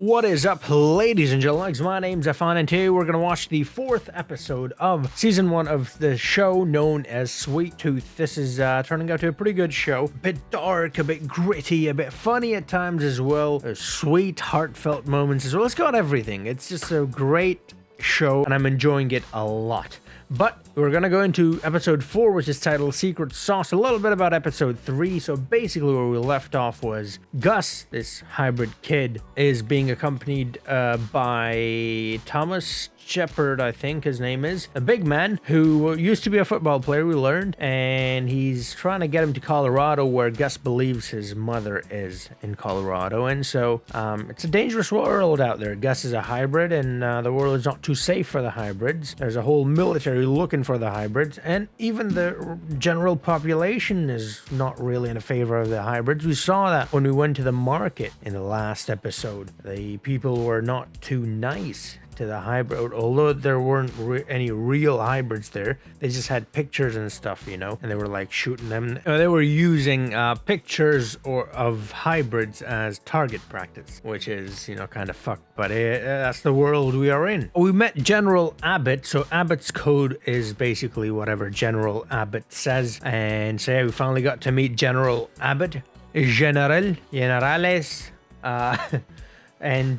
What is up, ladies and gentlemen? My name's Afan, and today we're going to watch the 4th episode of Season 1 of the show known as Sweet Tooth. This is turning out to a pretty good show. A bit dark, a bit gritty, a bit funny at times as well. There's sweet, heartfelt moments as well. It's got everything. It's just a great show, and I'm enjoying it a lot. But we're going to go into episode 4, which is titled Secret Sauce. A little bit about episode 3. So basically where we left off was Gus, this hybrid kid, is being accompanied by Thomas Shepard, I think his name is, a big man who used to be a football player, we learned, and he's trying to get him to Colorado, where Gus believes his mother is in Colorado. And so it's a dangerous world out there. Gus is a hybrid, and the world is not too safe for the hybrids. There's a whole military looking for the hybrids, and even the general population is not really in favor of the hybrids. We saw that when we went to the market in the last episode. The people were not too nice to the hybrid, although there weren't any real hybrids there. They just had pictures and stuff, you know, and they were like shooting them. They were using pictures of hybrids as target practice, which is, you know, kind of fucked, but that's the world we are in. We met General Abbott, so Abbott's code is basically whatever General Abbott says, and so yeah, we finally got to meet General Abbott, Generales. And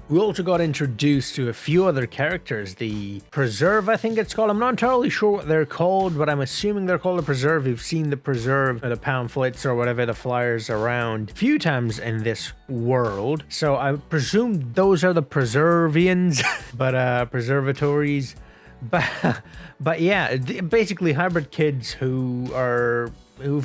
we also got introduced to a few other characters. The Preserve, I think it's called. I'm not entirely sure what they're called, but I'm assuming they're called the Preserve. You've seen the Preserve, or the pamphlets, or whatever, the flyers around a few times in this world. So I presume those are the Preservians, but preservatories. But yeah, basically hybrid kids who've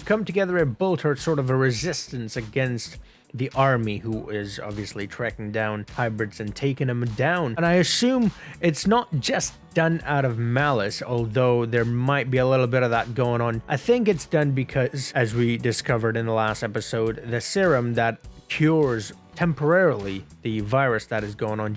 come together and built sort of a resistance against the army, who is obviously tracking down hybrids and taking them down. And I assume it's not just done out of malice, although there might be a little bit of that going on. I think it's done because, as we discovered in the last episode, the serum that cures temporarily the virus that is going on,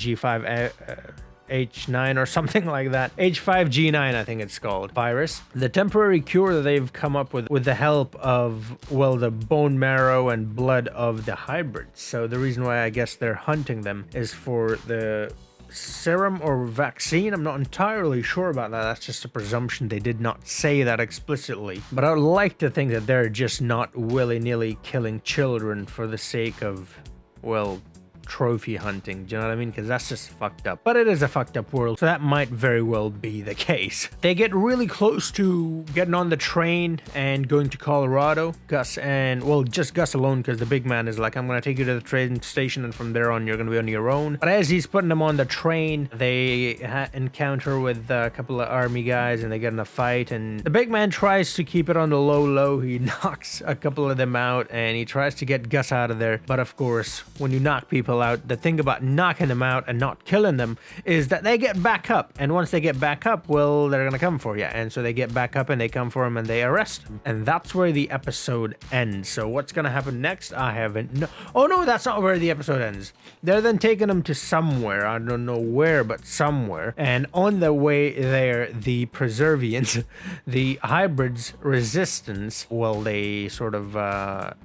H9 or something like that. H5G9, I think it's called, virus. The temporary cure that they've come up with the help of, well, the bone marrow and blood of the hybrids. So the reason why I guess they're hunting them is for the serum or vaccine. I'm not entirely sure about that. That's just a presumption. They did not say that explicitly. But I would like to think that they're just not willy-nilly killing children for the sake of, well, trophy hunting. Do you know what I mean? Because that's just fucked up. But it is a fucked up world, so that might very well be the case. They get really close to getting on the train and going to Colorado. Gus and, well, just Gus alone, because the big man is like, I'm going to take you to the train station, and from there on you're going to be on your own. But as he's putting them on the train, they encounter with a couple of army guys, and they get in a fight, and the big man tries to keep it on the low. He knocks a couple of them out, and he tries to get Gus out of there. But of course, when you knock people out, the thing about knocking them out and not killing them is that they get back up, and once they get back up, well, they're gonna come for you. And so they get back up and they come for him and they arrest him, and that's where the episode ends. So what's gonna happen next? I haven't oh no, that's not where the episode ends. They're then taking him to somewhere, I don't know where, but somewhere, and on the way there, the Preservians, the hybrids resistance, well, they sort of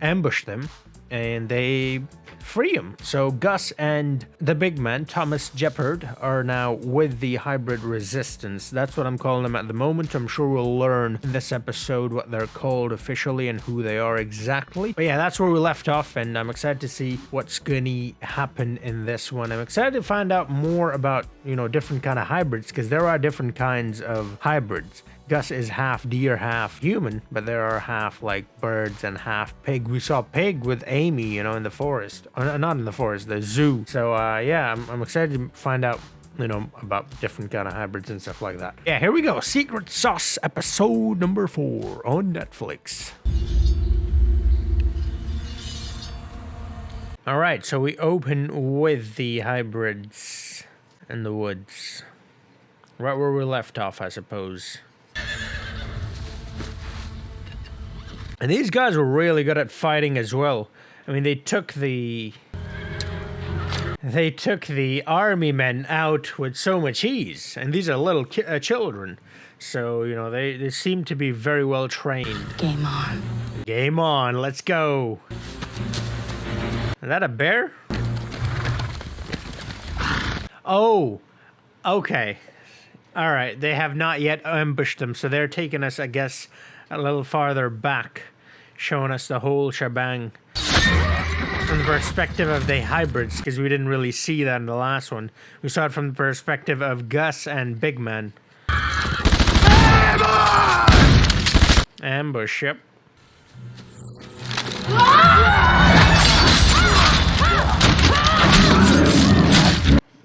ambush them and they free him. So Gus and the big man, Thomas Shepard, are now with the hybrid resistance. That's what I'm calling them at the moment. I'm sure we'll learn in this episode what they're called officially and who they are exactly. But yeah, that's where we left off, and I'm excited to see what's gonna happen in this one. I'm excited to find out more about, you know, different kind of hybrids, because there are different kinds of hybrids. Gus is half deer, half human, but there are half like birds and half pig. We saw pig with Amy, you know, in the forest. Not in the forest, the zoo. So yeah, I'm excited to find out, you know, about different kind of hybrids and stuff like that. Yeah, here we go. Secret Sauce episode number 4 on Netflix. All right, so we open with the hybrids in the woods. Right where we left off, I suppose. And these guys were really good at fighting as well. I mean, they took the army men out with so much ease, and these are little children. So, you know, they seem to be very well trained. Game on. Game on, let's go. Is that a bear? Oh, okay. All right. They have not yet ambushed them, so they're taking us, I guess, a little farther back, showing us the whole shebang from the perspective of the hybrids, because we didn't really see that in the last one. We saw it from the perspective of Gus and Big Man. Ambush, yep.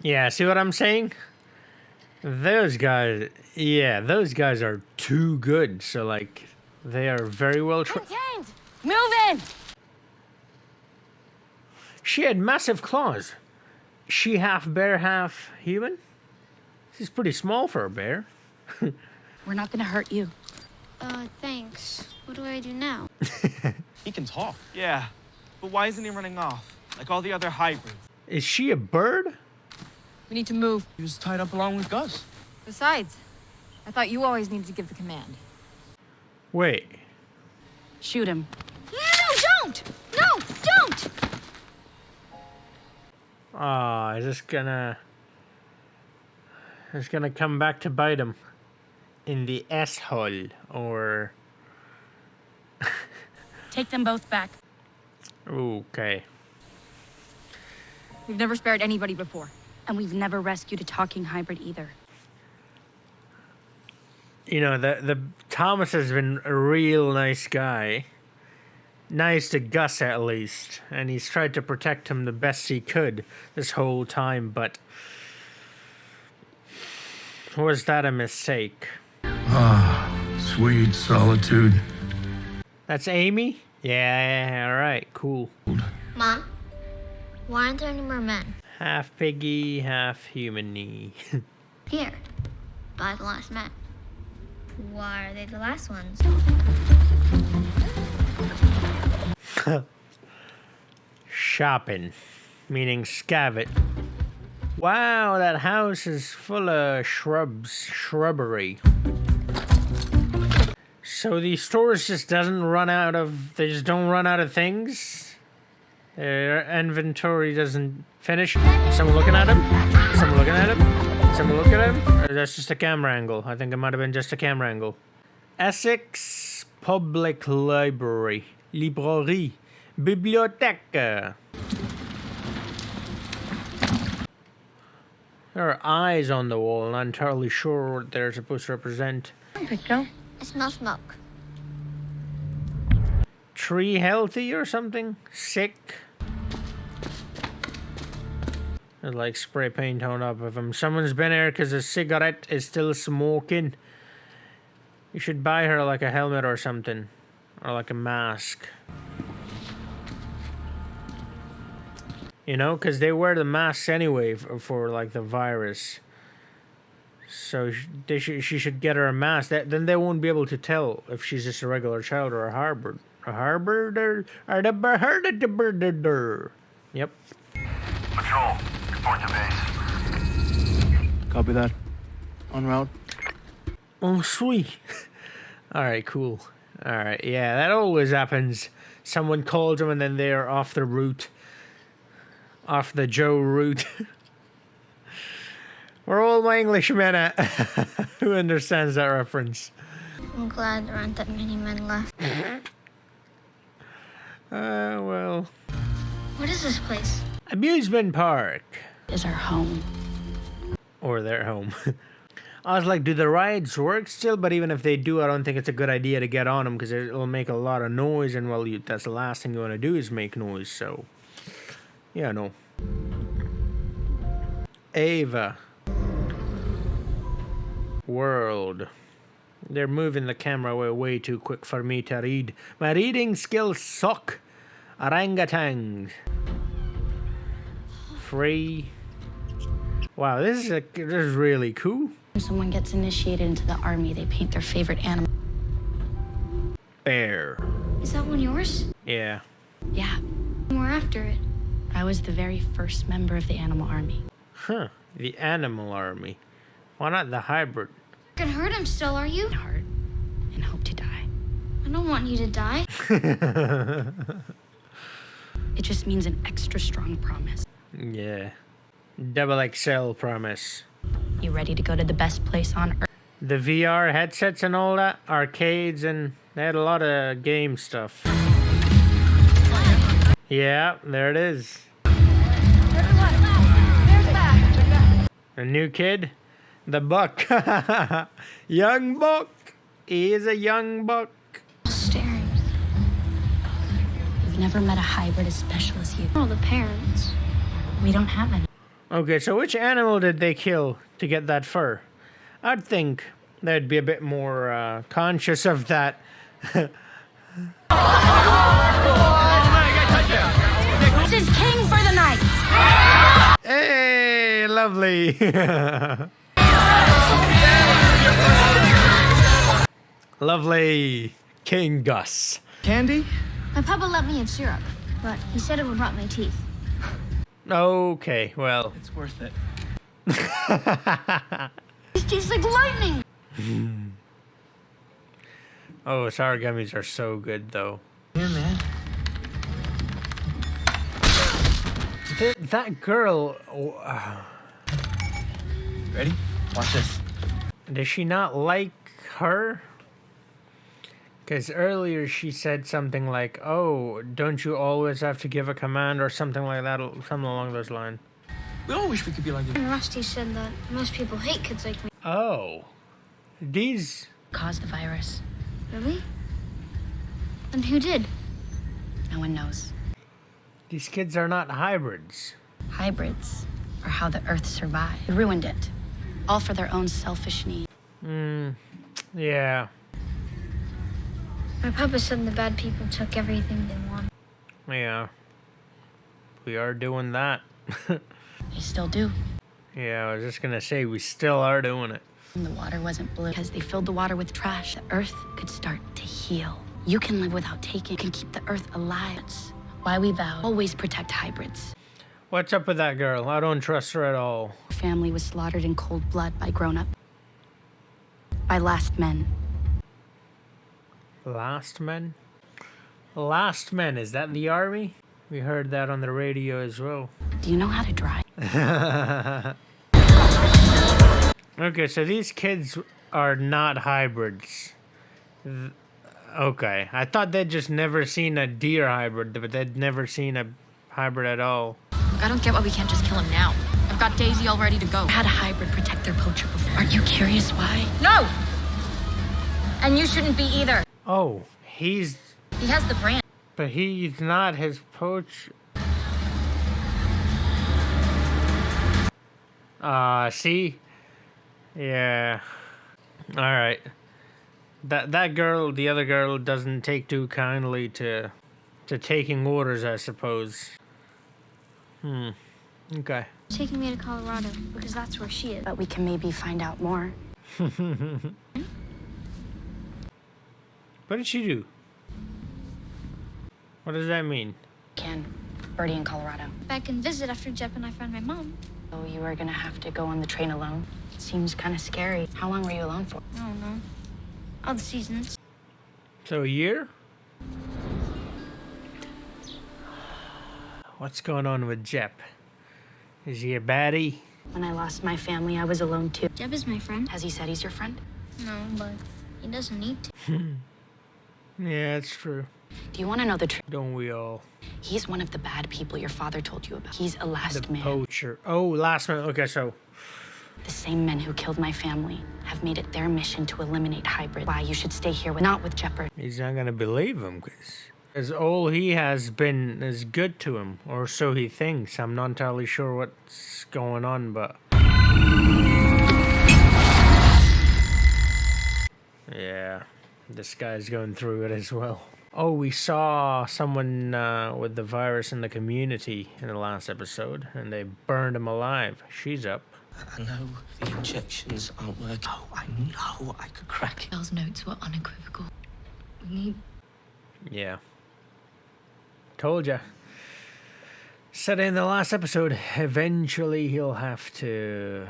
Yeah, see what I'm saying? Those guys, yeah, those guys are too good. So, like, they are very well trained. Move in! She had massive claws. She half bear, half human? This is pretty small for a bear. We're not gonna hurt you. Thanks. What do I do now? He can talk. Yeah, but why isn't he running off like all the other hybrids? Is she a bird? We need to move. He was tied up along with Gus. Besides, I thought you always needed to give the command. Wait. Shoot him. No, don't! No, don't! Ah, is this gonna... It's gonna come back to bite him. In the asshole, or... Take them both back. Okay. We've never spared anybody before. And we've never rescued a talking hybrid either. You know, the Thomas has been a real nice guy. Nice to Gus, at least. And he's tried to protect him the best he could this whole time, but... Was that a mistake? Ah, sweet solitude. That's Amy? Yeah, alright, cool. Mom, why aren't there any more men? Half piggy, half human-y. Here, by the last men. Why are they the last ones? Shopping, meaning scavet. Wow, that house is full of shrubbery. So the stores just doesn't run out of, they just don't run out of things? Their inventory doesn't finish? Someone looking at him? Someone looking at him? Someone looking at him? Or that's just a camera angle. I think it might have been just a camera angle. Essex Public Library. Librairie. Bibliothèque. There are eyes on the wall, not entirely sure what they're supposed to represent. Victor. It's no smoke. Tree healthy or something? Sick? There's like spray paint on up of him. Someone's been here because a cigarette is still smoking. You should buy her like a helmet or something. Or like a mask. You know, because they wear the masks anyway for like the virus. So she should get her a mask. Then they won't be able to tell if she's just a regular child or a harbor. A harborder? Yep. Patrol, report to base. Copy that. En route. Oh, sweet. Alright, cool. Alright, yeah, that always happens. Someone calls them and then they're off the route. Off the Joe route. Where are all my Englishmen at? Who understands that reference? I'm glad there aren't that many men left. Well. What is this place? Amusement park. Is our home. Or their home. I was like, do the rides work still? But even if they do, I don't think it's a good idea to get on them because it'll make a lot of noise. And, well, that's the last thing you want to do is make noise. So, yeah, no. Ava. World. They're moving the camera away way too quick for me to read. My reading skills suck. Orangutans. Free. Wow, this is really cool. When someone gets initiated into the army, they paint their favorite animal. Bear. Is that one yours? Yeah. Yeah, We're after it. I was the very first member of the animal army. Huh. The animal army. Why not the hybrid? You can hurt him still, are you? Heart and hope to die. I don't want you to die. It just means an extra strong promise. Yeah. Double XL promise. You ready to go to the best place on Earth? The VR headsets and all that, arcades, and they had a lot of game stuff. Yeah, there it is. A new kid? The buck. Young buck. He is a young buck. Stairs. We've never met a hybrid as special as you. Oh, the parents. We don't have any. Okay, so which animal did they kill to get that fur? I'd think they'd be a bit more conscious of that. This is king for the night. Hey, lovely. Lovely King Gus. Candy? My papa let me in syrup, but he said it would rot my teeth. Okay, well. It's worth it. It tastes like lightning. Oh, sour gummies are so good, though. Yeah, man. That girl, Ready? Watch this. does she not like her? Because earlier she said something like, oh, don't you always have to give a command or something like that, something along those lines. We all wish we could be like you. And Rusty said that most people hate kids like me. Oh, these... Caused the virus. Really? And who did? No one knows. These kids are not hybrids. Hybrids are how the Earth survived. They ruined it. All for their own selfish need. Yeah. My papa said the bad people took everything they wanted. Yeah. We are doing that. They still do. Yeah, I was just gonna say, we still are doing it. And the water wasn't blue because they filled the water with trash. The Earth could start to heal. You can live without taking. You can keep the Earth alive. That's why we vow always protect hybrids. What's up with that girl? I don't trust her at all. Her family was slaughtered in cold blood by grown-up. By last men. Last Men? Last Men, is that the army? We heard that on the radio as well. Do you know how to drive? Okay, so these kids are not hybrids. Okay, I thought they'd just never seen a deer hybrid, but they'd never seen a hybrid at all. I don't get why we can't just kill him now. I've got Daisy all ready to go. Had a hybrid protect their poacher before. Aren't you curious why? No! And you shouldn't be either. Oh, he's... He has the brand. But he's not his poach... see? Yeah. Alright. That girl, the other girl, doesn't take too kindly to taking orders, I suppose. Okay. Taking me to Colorado because that's where she is. But we can maybe find out more. What did she do? What does that mean? Ken, Birdie in Colorado. Back and visit after Jep and I found my mom. So you were gonna have to go on the train alone. It seems kind of scary. How long were you alone for? I don't know. All the seasons. So a year? What's going on with Jep? Is he a baddie? When I lost my family, I was alone too. Jep is my friend. Has he said he's your friend? No, but he doesn't need to. Yeah, it's true. Do you want to know the truth? Don't we all? He's one of the bad people your father told you about. He's a The last man. poacher. Oh, last man. Okay, so... The same men who killed my family have made it their mission to eliminate hybrid. Why you should stay here, not with Jeopard. He's not gonna believe him, because all he has been is good to him, or so he thinks. I'm not entirely sure what's going on, but... Yeah, this guy's going through it as well. Oh, we saw someone with the virus in the community in the last episode, and they burned him alive. She's up. I know the injections aren't working. Oh, I know I could crack it. Bell's notes were unequivocal. We need... Yeah. Told ya. Said in the last episode, eventually he'll have to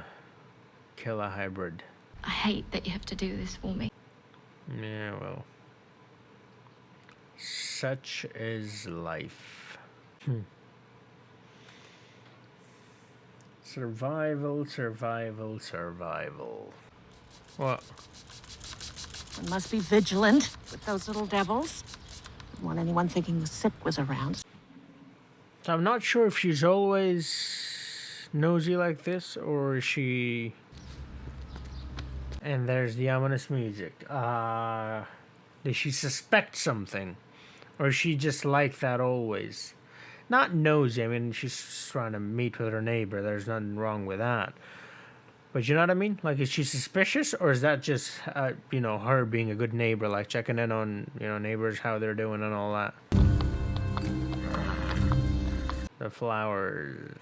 kill a hybrid. I hate that you have to do this for me. Yeah, well. Such is life. Survival, survival, survival. What? One must be vigilant with those little devils. Don't want anyone thinking the sick was around. So I'm not sure if she's always nosy like this, or is she... And there's the ominous music. Does she suspect something? Or is she just like that always? Not nosy, I mean, she's trying to meet with her neighbor. There's nothing wrong with that. But you know what I mean? Like, is she suspicious? Or is that just, you know, her being a good neighbor? Like, checking in on, you know, neighbors, how they're doing and all that. The flowers.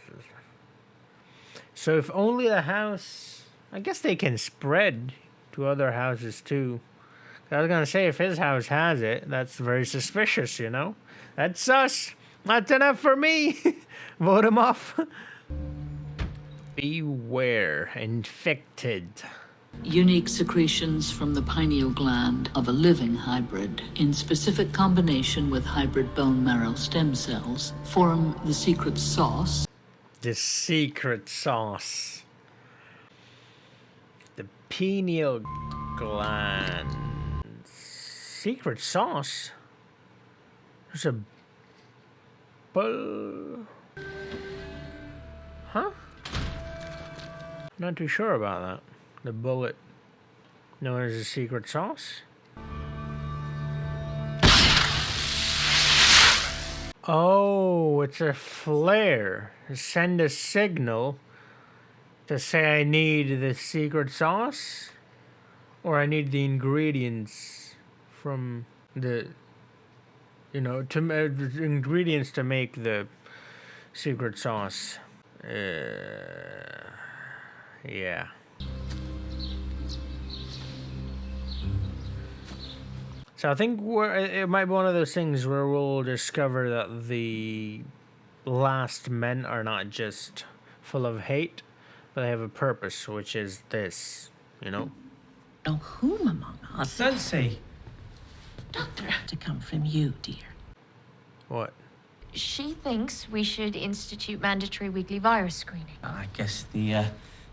So if only the house... I guess they can spread to other houses too. I was gonna say, if his house has it, that's very suspicious, you know? That's sus. Not enough for me. Vote him off. Beware. Infected. Unique secretions from the pineal gland of a living hybrid, in specific combination with hybrid bone marrow stem cells, form the secret sauce. The secret sauce. The pineal gland. Secret sauce? There's a... Huh? Not too sure about that. The bullet known as a secret sauce? Oh, it's a flare. Send a signal to say I need the secret sauce, or I need the ingredients from the, you know, ingredients to make the secret sauce. Yeah. So I think it might be one of those things where we'll discover that the last men are not just full of hate, but they have a purpose, which is this, you know? Know whom among us? Nosy. Doctor, to come from you, dear. What? She thinks we should institute mandatory weekly virus screening. I guess the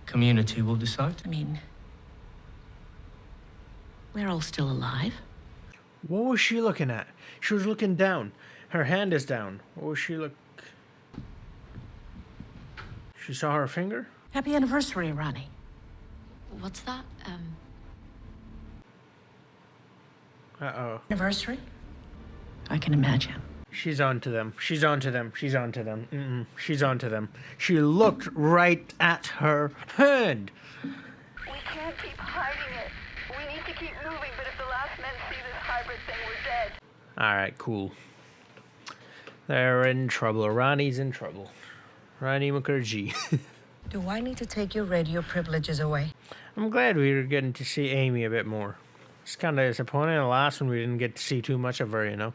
community will decide. I mean, we're all still alive. What was she looking at? She was looking down. Her hand is down. What was she look? She saw her finger? Happy anniversary, Rani. What's that? Uh-oh. Anniversary? I can imagine. She's onto them. She's onto them. She's onto them. She's onto them. She looked right at her hand. We can't keep hiding it. We need to keep moving, but if the last men see this hybrid thing, we're dead. Alright, cool. They're in trouble. Rani's in trouble. Rani Mukherjee. Do I need to take your radio privileges away? I'm glad we were getting to see Amy a bit more. It's kind of disappointing. The last one, we didn't get to see too much of her, you know?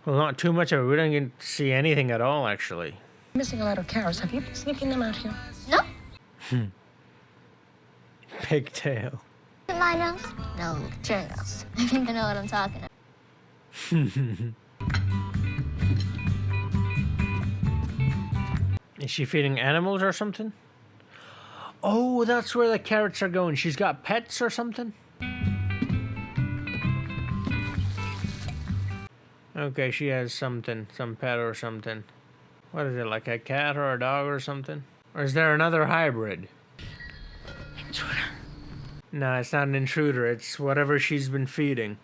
Well, not too much of it. We didn't get to see anything at all, actually. I'm missing a lot of carrots. Have you been sneaking them out here? No. Pigtail. My nose? No, Cheerios. I think I know what I'm talking about. Is she feeding animals or something? Oh, that's where the carrots are going. She's got pets or something? Okay, she has something. Some pet or something. What is it, like a cat or a dog or something? Or is there another hybrid? Intruder. No, it's not an intruder. It's whatever she's been feeding.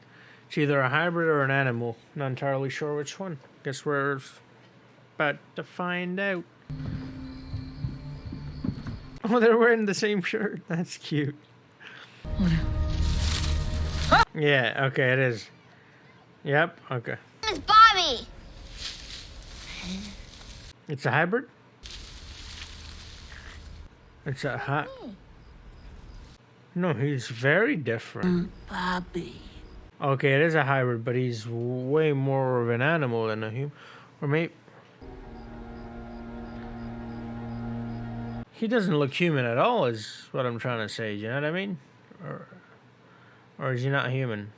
It's either a hybrid or an animal. Not entirely sure which one. Guess we're about to find out. Oh, they're wearing the same shirt. That's cute. Yeah, okay, it is. Yep, okay. It's Bobby. It's a hybrid? It's a No, he's very different. Bobby. Okay, it is a hybrid, but he's way more of an animal than a human. Or maybe... He doesn't look human at all, is what I'm trying to say. You know what I mean? Or is he not human?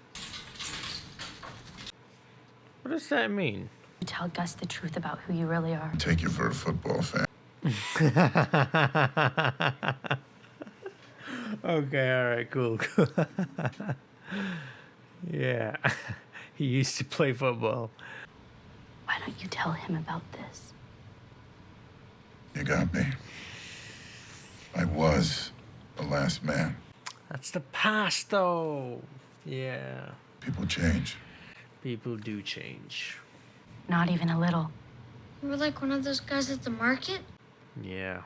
What does that mean? You tell Gus the truth about who you really are. Take you for a football fan. Okay, alright, cool. Yeah. He used to play football. Why don't you tell him about this? You got me. I was the last man. That's the past, though. Yeah. People change. People do change. Not even a little. You were like one of those guys at the market? Yeah.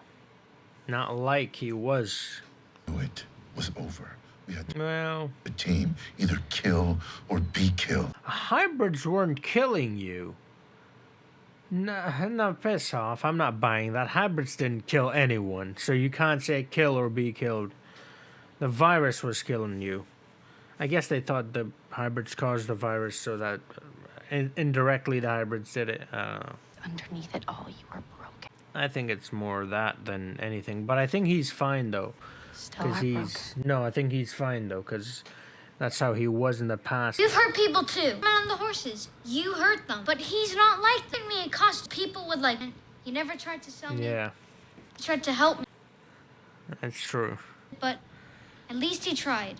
Not like he was. It was over. We had Well, the team either kill or be killed. hybrids weren't killing you. No, piss off. I'm not buying that. Hybrids didn't kill anyone, so you can't say kill or be killed. The virus was killing you. I guess they thought the hybrids caused the virus so that indirectly the hybrids did it. I don't know. Underneath it all, you were broken. I think it's more that than anything. But I think he's fine, though. Still Because heartbroken. No, I think he's fine, though, because that's how he was in the past. You've hurt people too. Man on the horses. You hurt them. But he's not like me. It cost people with like. He never tried to sell me. Yeah, He tried to help me. that's true. But at least he tried.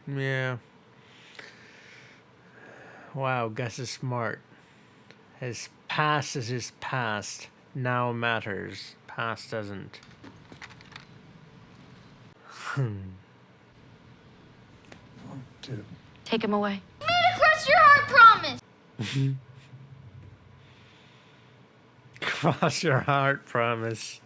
Yeah. Wow, Gus is smart. His past is his past. Now matters. Past doesn't. Dude. Take him away. You made a cross your heart promise. Cross your heart, promise.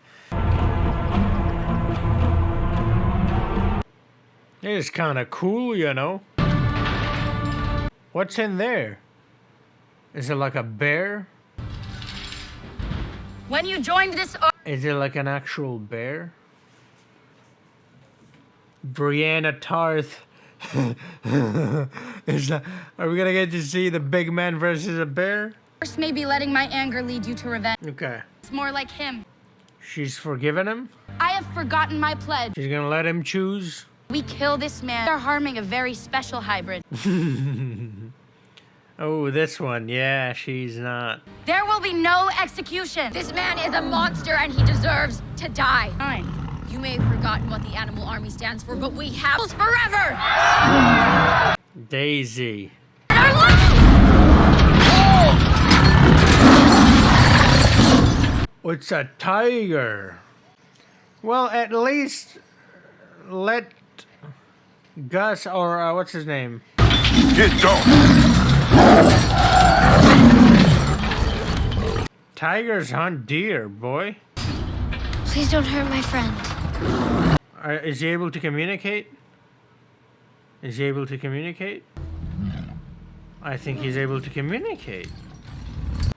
It is kind of cool, you know. What's in there? Is it like a bear? When you joined this Is it like an actual bear? Brianna Tarth. Is that, are we gonna get to see the big man versus a bear? First, maybe letting my anger lead you to revenge. Okay. It's more like him. She's forgiven him? I have forgotten my pledge. She's gonna let him choose? We kill this man. They're harming a very special hybrid. Oh, this one. Yeah, she's not. There will be no execution. This man is a monster and he deserves to die. Fine. You may have forgotten what the animal army stands for, but we have forever. Daisy. It's a tiger. Well, at least let Gus, or what's his name? Get going. Tigers hunt deer, boy. Please don't hurt my friend. Is he able to communicate? Is he able to communicate? I think he's able to communicate.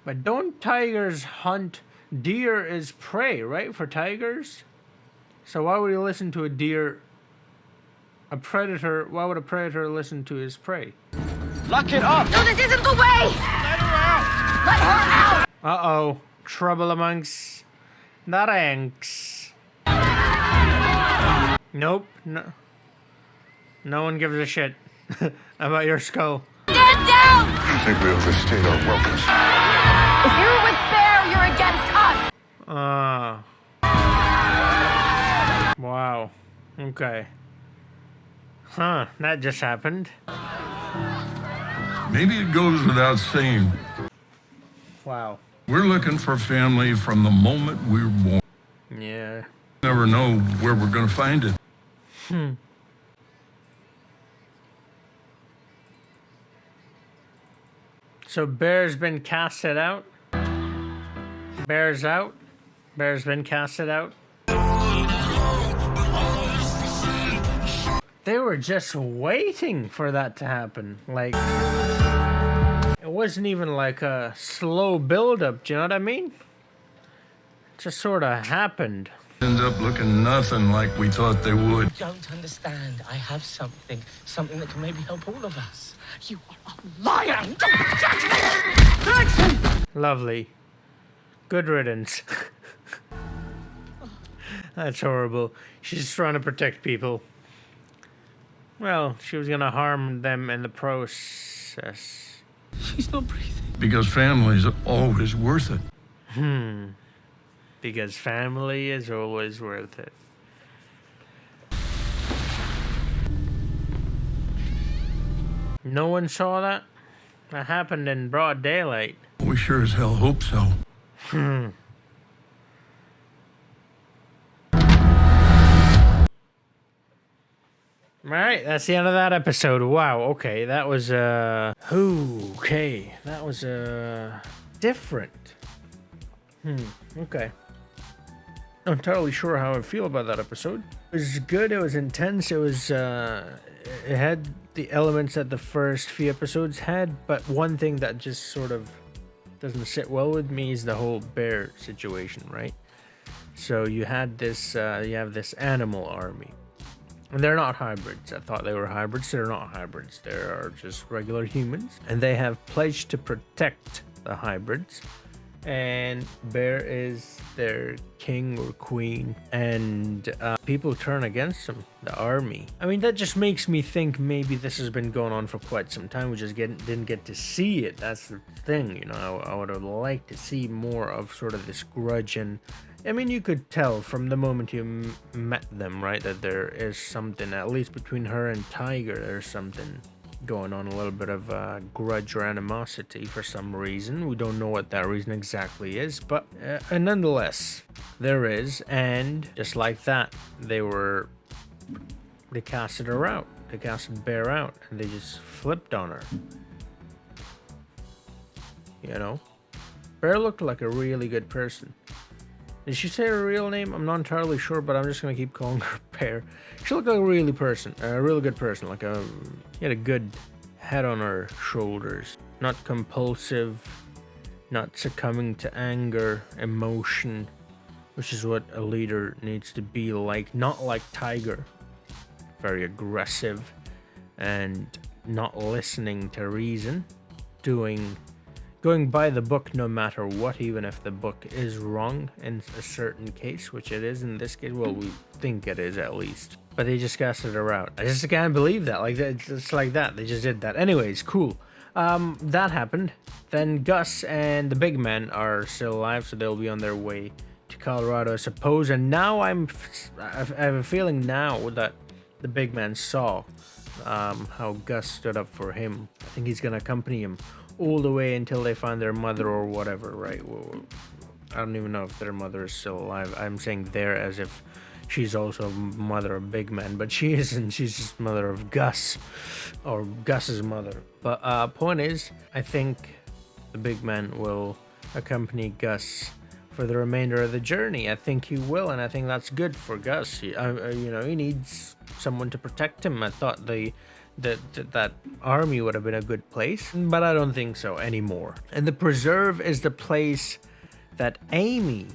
But don't tigers hunt? Deer is prey, right, for tigers? So why would he listen to a deer? A predator, why would a predator listen to his prey? Lock it up! No, this isn't the way! Let her out! Let her out! Uh-oh. Trouble amongst the ranks. Nope. No. No one gives a shit about your skull. Stand down! I think we overstayed our welcome. If you're with Bear, you're against us! Wow. Okay. Huh, that just happened. Maybe it goes without saying. Wow. We're looking for family from the moment we're born. Yeah. Never know where we're gonna find it. So Bear's been casted out? Bear's out? Bear's been casted out? They were just waiting for that to happen. Like, it wasn't even like a slow build-up, do you know what I mean? It just sort of happened. End up looking nothing like we thought they would. Don't understand. I have something that can maybe help all of us. You are a liar! Lovely. Good riddance. That's horrible. She's just trying to protect people. Well, she was gonna harm them in the process. She's not breathing. Because family's always worth it. Because family is always worth it. No one saw that? That happened in broad daylight. We sure as hell hope so. Alright, that's the end of that episode. Wow, okay, that was, different. Okay. Not entirely sure how I feel about that episode. It was good, it was intense, it was, it had the elements that the first few episodes had, but one thing that just sort of doesn't sit well with me is the whole bear situation, right? So you had this, you have this animal army. And they're not hybrids. I thought they were hybrids. They're not hybrids. They are just regular humans. And they have pledged to protect the hybrids. And Bear is their king or queen. And people turn against them, the army. I mean, that just makes me think maybe this has been going on for quite some time. We just didn't get to see it. That's the thing, you know. I would have liked to see more of sort of this grudge. And I mean, you could tell from the moment you met them, right, that there is something, at least between her and Tiger, there's something going on, a little bit of grudge or animosity for some reason. We don't know what that reason exactly is, but nonetheless, there is. And just like that, they casted her out. They casted Bear out, and they just flipped on her. You know? Bear looked like a really good person. Did she say her real name? I'm not entirely sure, but I'm just gonna keep calling her Bear. She looked like a really good person. Like she had a good head on her shoulders. Not compulsive, not succumbing to anger, emotion, which is what a leader needs to be like. Not like Tiger, very aggressive and not listening to reason, going by the book no matter what, even if the book is wrong in a certain case, which it is in this case. Well, we think it is at least. But they just casted her out. I just can't believe that. Like, it's like that. They just did that. Anyways, cool. That happened. Then Gus and the big man are still alive, so they'll be on their way to Colorado, I suppose. And now I have a feeling now that the big man saw how Gus stood up for him. I think he's gonna accompany him all the way until they find their mother or whatever, right? Well, I don't even know if their mother is still alive. I'm saying there as if she's also mother of Big Man, but she isn't. She's just mother of Gus, or Gus's mother. But point is, I think the Big Man will accompany Gus for the remainder of the journey. I think he will, and I think that's good for Gus. He needs someone to protect him. I thought that army would have been a good place, but I don't think so anymore. And the preserve is the place that Amy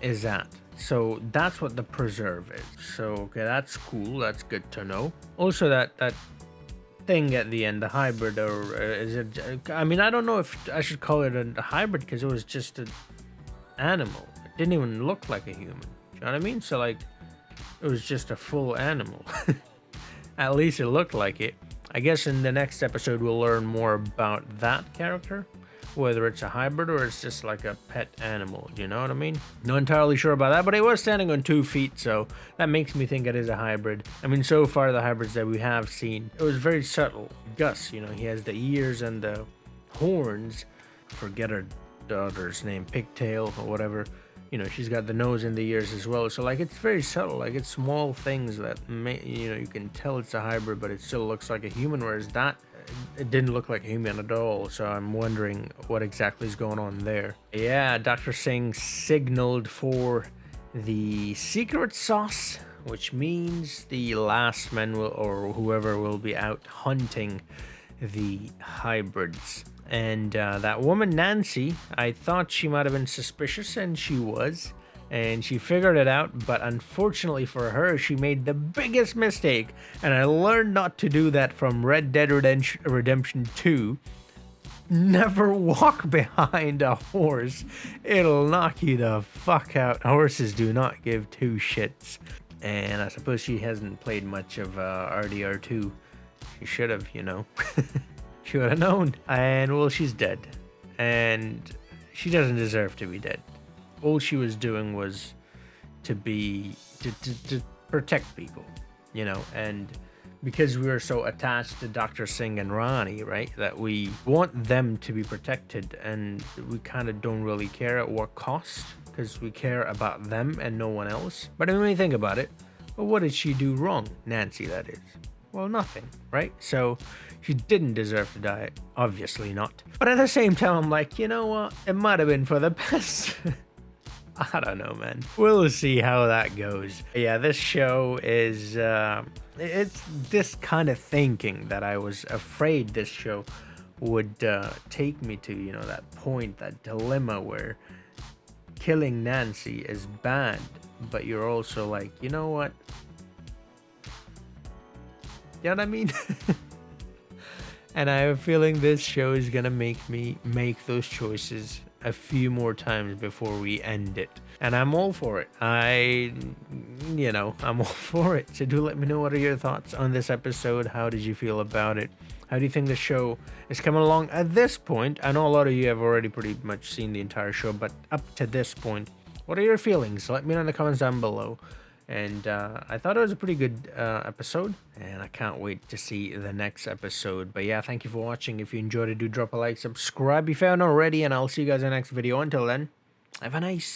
is at. So that's what the preserve is. So, okay, that's cool. That's good to know. Also, that thing at the end, the hybrid, or is it... I mean, I don't know if I should call it a hybrid because it was just an animal. It didn't even look like a human. You know what I mean? So, like, it was just a full animal. At least it looked like it. I guess in the next episode we'll learn more about that character, whether it's a hybrid or it's just like a pet animal, you know what I mean? Not entirely sure about that, but it was standing on 2 feet, so that makes me think it is a hybrid. I mean, so far the hybrids that we have seen, it was very subtle. Gus, you know, he has the ears and the horns. Forget her daughter's name, Pigtail or whatever. You know, she's got the nose and the ears as well. So, like, it's very subtle. Like, it's small things that, you can tell it's a hybrid, but it still looks like a human. Whereas that, it didn't look like a human at all. So I'm wondering what exactly is going on there. Yeah, Dr. Singh signaled for the secret sauce, which means the last men will, or whoever will be out hunting the hybrids. And that woman, Nancy, I thought she might have been suspicious, and she was. And she figured it out, but unfortunately for her, she made the biggest mistake. And I learned not to do that from Red Dead Redemption 2. Never walk behind a horse. It'll knock you the fuck out. Horses do not give two shits. And I suppose she hasn't played much of RDR2. She should have, you know. She would have known. And well, she's dead. And she doesn't deserve to be dead. all she was doing was to protect people, you know, and because we are so attached to Dr. Singh and Rani, right, that we want them to be protected, and we kind of don't really care at what cost, because we care about them and no one else. But when you think about it, well, what did she do wrong? Nancy, that is. Well, nothing, right? So she didn't deserve to die. Obviously not. But at the same time, I'm like, you know what? It might have been for the best. I don't know, man. We'll see how that goes. Yeah, this show is, it's this kind of thinking that I was afraid this show would take me to, you know, that point, that dilemma where killing Nancy is bad, but you're also like, you know what? You know what I mean? And I have a feeling this show is gonna make me make those choices a few more times before we end it. And I'm all for it. I'm all for it. So do let me know, what are your thoughts on this episode? How did you feel about it? How do you think the show is coming along at this point? I know a lot of you have already pretty much seen the entire show, but up to this point, what are your feelings? Let me know in the comments down below. And I thought it was a pretty good episode, and I can't wait to see the next episode. But yeah, thank you for watching. If you enjoyed it, do drop a like, subscribe if you haven't already, and I'll see you guys in the next video. Until then, have a nice